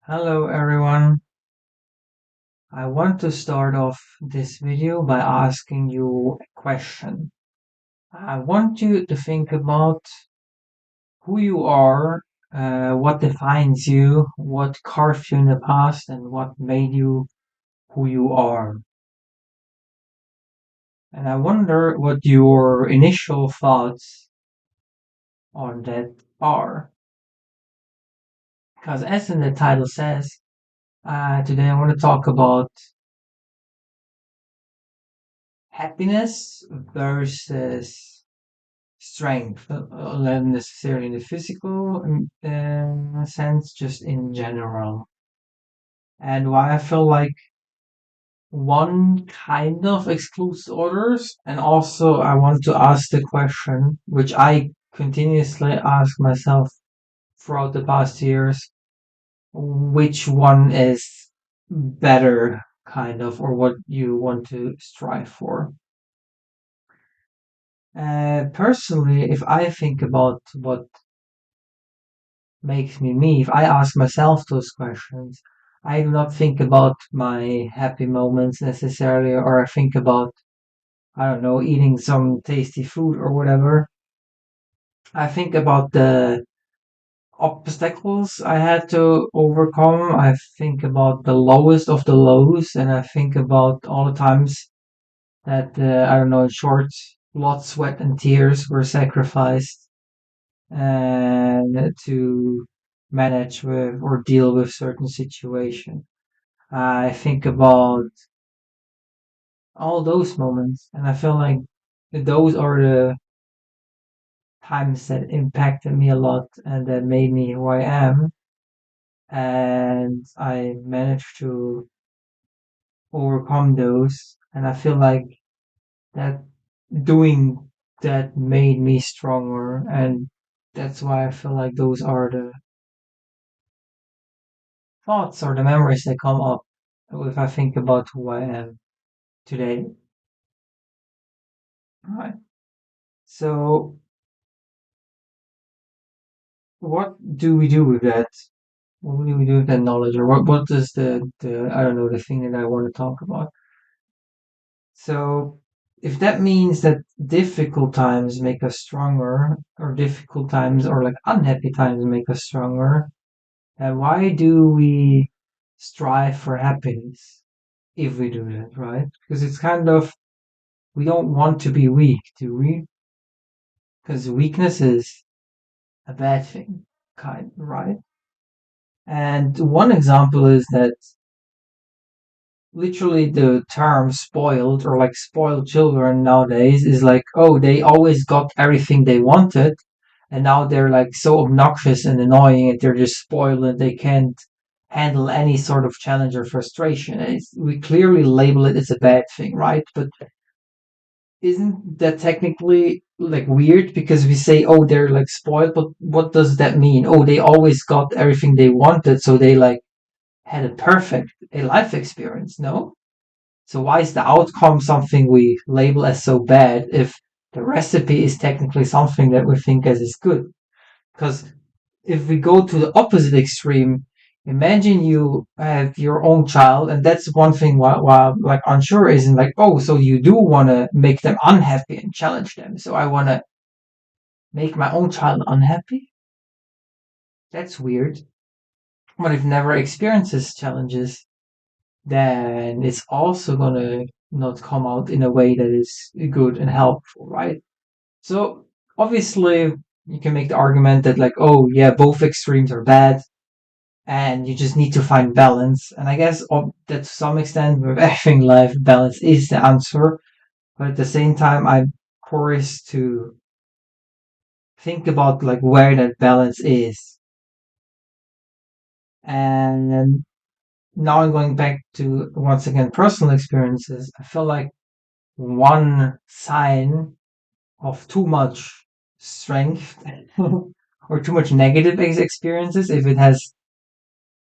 Hello everyone. I want to start off this video by asking you a question. I want you to think about who you are, what defines you, what carved you in the past, and what made you who you are. And I wonder what your initial thoughts on that are. Because as in the title says, today I want to talk about happiness versus strength, not necessarily in the physical sense, just in general. And why I feel like one kind of excludes others, and also I want to ask the question, which I continuously ask myself throughout the past years, which one is better, kind of, or what you want to strive for. Personally, if I think about what makes me, if I ask myself those questions, I do not think about my happy moments necessarily, or I think about, I don't know, eating some tasty food or whatever. I think about the obstacles I had to overcome. I think about the lowest of the lows, and I think about all the times that, I don't know, in short, blood, sweat, and tears were sacrificed and to manage with or deal with certain situation. I think about all those moments, and I feel like those are the times that impacted me a lot and that made me who I am. And I managed to overcome those, and I feel like that doing that made me stronger, and that's why I feel like those are the thoughts or the memories that come up if I think about who I am today. Right. So, what do we do with that? What do we do with that knowledge, or what is the I don't know the thing that I want to talk about? So, if that means that difficult times make us stronger, or difficult times or like unhappy times make us stronger, then why do we strive for happiness if we do that, right? Because it's kind of we don't want to be weak, do we? Because weakness is a bad thing, kind, right? And one example is that literally the term spoiled or like spoiled children nowadays is like, oh, they always got everything they wanted, and now they're like so obnoxious and annoying and they're just spoiled and they can't handle any sort of challenge or frustration. And we clearly label it as a bad thing, right? But isn't that technically like weird because we say, oh, they're like spoiled, but what does that mean? Oh, they always got everything they wanted, so they like had a life experience, no? So why is the outcome something we label as so bad if the recipe is technically something that we think as is good? Because if we go to the opposite extreme, imagine you have your own child, and that's one thing why like unsure isn't like, oh, so you do want to make them unhappy and challenge them. So I want to make my own child unhappy? That's weird. But if never experiences challenges, then it's also gonna not come out in a way that is good and helpful, right? So obviously you can make the argument that like, oh yeah, both extremes are bad and you just need to find balance. And I guess that to some extent with everything in life, balance is the answer. But at the same time, I'm curious to think about like where that balance is. And now I'm going back to once again personal experiences. I feel like one sign of too much strength or too much negative experiences if it has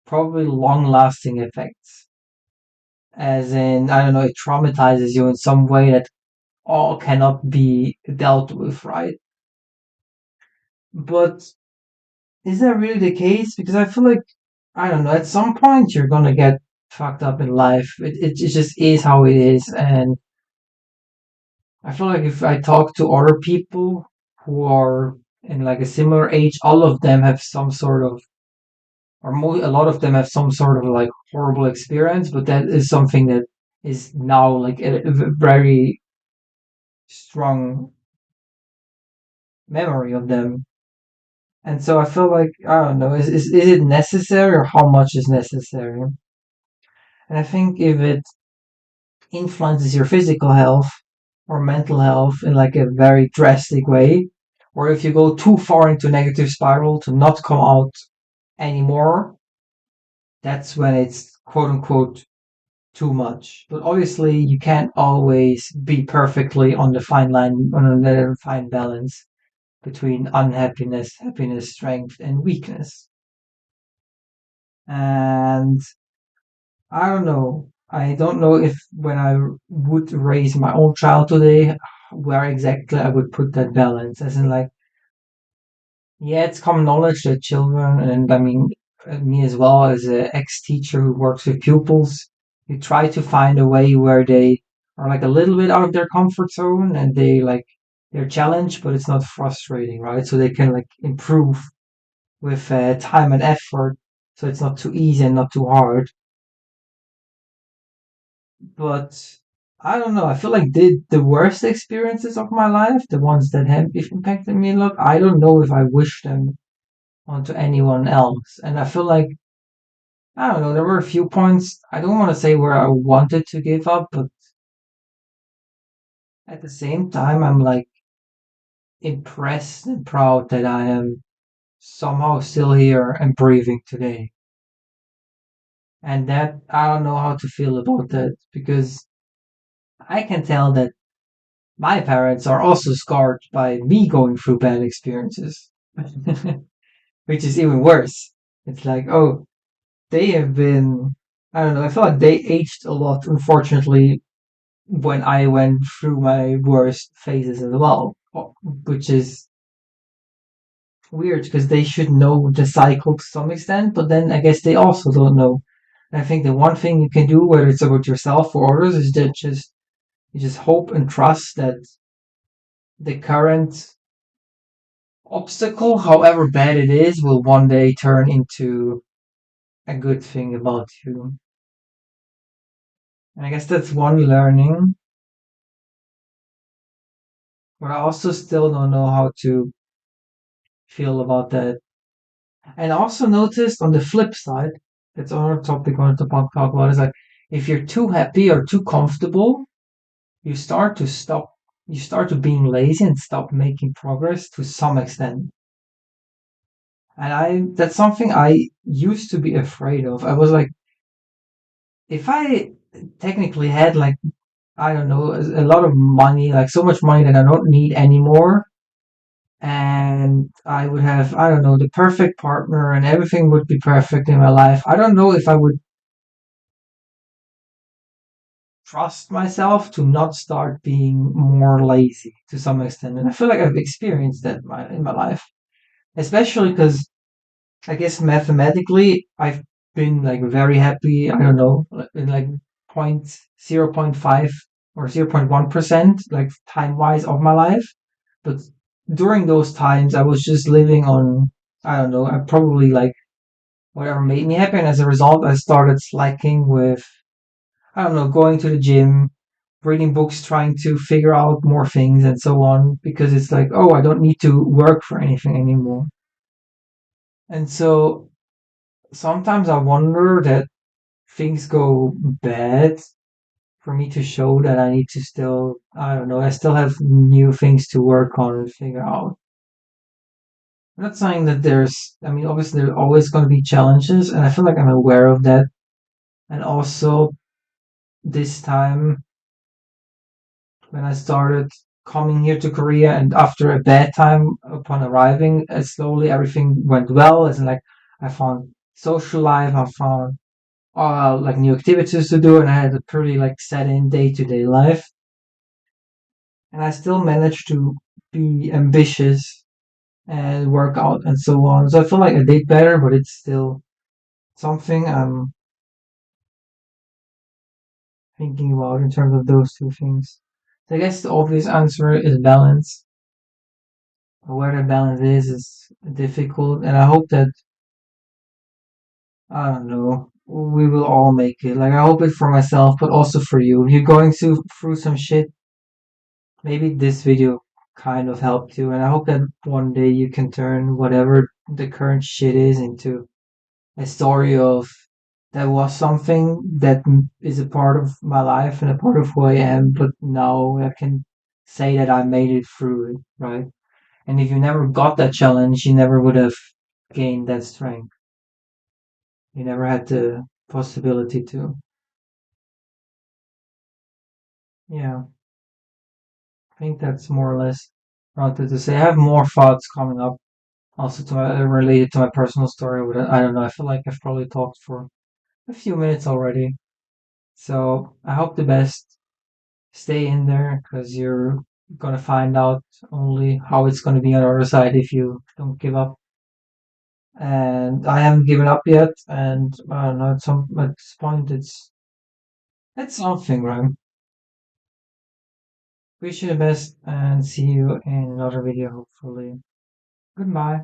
probably long lasting effects. As in, I don't know, it traumatizes you in some way that all cannot be dealt with, right? But is that really the case? Because I feel like I don't know. At some point, you're gonna get fucked up in life. It just is how it is, and I feel like if I talk to other people who are in like a similar age, all of them have some sort of, a lot of them have some sort of like horrible experience, but that is something that is now like a very strong memory of them. And so I feel like, I don't know, is it necessary or how much is necessary? And I think if it influences your physical health or mental health in like a very drastic way, or if you go too far into a negative spiral to not come out anymore, that's when it's quote unquote too much. But obviously, you can't always be perfectly on the fine line, on the fine balance between unhappiness, happiness, strength, and weakness. And I don't know. I don't know if when I would raise my own child today, where exactly I would put that balance. As in, like, yeah, it's common knowledge that children, and I mean, me as well as an ex-teacher who works with pupils, you try to find a way where they are like a little bit out of their comfort zone and they're challenged, but it's not frustrating, right? So they can like improve with time and effort. So it's not too easy and not too hard. But I don't know. I feel like the worst experiences of my life, the ones that have impacted me a lot, I don't know if I wish them onto anyone else. And I feel like, I don't know, there were a few points, I don't want to say where I wanted to give up, but at the same time, I'm like impressed and proud that I am somehow still here and breathing today. And that, I don't know how to feel about that because I can tell that my parents are also scarred by me going through bad experiences, which is even worse. It's like, oh, they have been, I don't know, I feel like they aged a lot, unfortunately, when I went through my worst phases as well, which is weird because they should know the cycle to some extent, but then I guess they also don't know. And I think the one thing you can do, whether it's about yourself or others, is that just you just hope and trust that the current obstacle, however bad it is, will one day turn into a good thing about you. And I guess that's one learning, but I also still don't know how to feel about that. And I also noticed on the flip side, that's another topic I wanted to talk about, is like if you're too happy or too comfortable, you start to stop, you start to being lazy and stop making progress to some extent. And that's something I used to be afraid of. I was like, if I technically had like, I don't know, a lot of money, like so much money that I don't need anymore, and I would have, I don't know, the perfect partner and everything would be perfect in my life. I don't know if I would trust myself to not start being more lazy to some extent. And I feel like I've experienced that in my life, especially because I guess mathematically I've been like very happy. I don't know, in like 0.5 or 0.1%, like time wise of my life. But during those times, I was just living on, I don't know, I probably like whatever made me happy. And as a result, I started slacking with, I don't know, going to the gym, reading books, trying to figure out more things and so on, because it's like, oh, I don't need to work for anything anymore. And so sometimes I wonder that things go bad for me to show that I need to still, I don't know, I still have new things to work on and figure out. I'm not saying that I mean, obviously, there are always going to be challenges, and I feel like I'm aware of that. And also, this time when I started coming here to Korea, and after a bad time upon arriving, slowly everything went well. As in, like, I found social life, I found like new activities to do, and I had a pretty like set in day to day life. And I still managed to be ambitious and work out and so on. So I feel like I did better, but it's still Something I'm thinking about in terms of those two things. So I guess the obvious answer is balance. Where the balance is difficult, and I hope that I don't know. We will all make it. Like I hope it for myself, but also for you. If you're going through some shit, maybe this video kind of helped you, and I hope that one day you can turn whatever the current shit is into a story of that was something that is a part of my life and a part of who I am, but now I can say that I made it through it, right? And if you never got that challenge, you never would have gained that strength. You never had the possibility to. Yeah, I think that's more or less what I wanted to say. I have more thoughts coming up, also to related to my personal story. But I don't know. I feel like I've probably talked for a few minutes already. So I hope the best. Stay in there because you're gonna find out only how it's gonna be on the other side if you don't give up. And I haven't given up yet. And I don't know. At this point, it's something, right? Wish you the best and see you in another video, hopefully. Goodbye.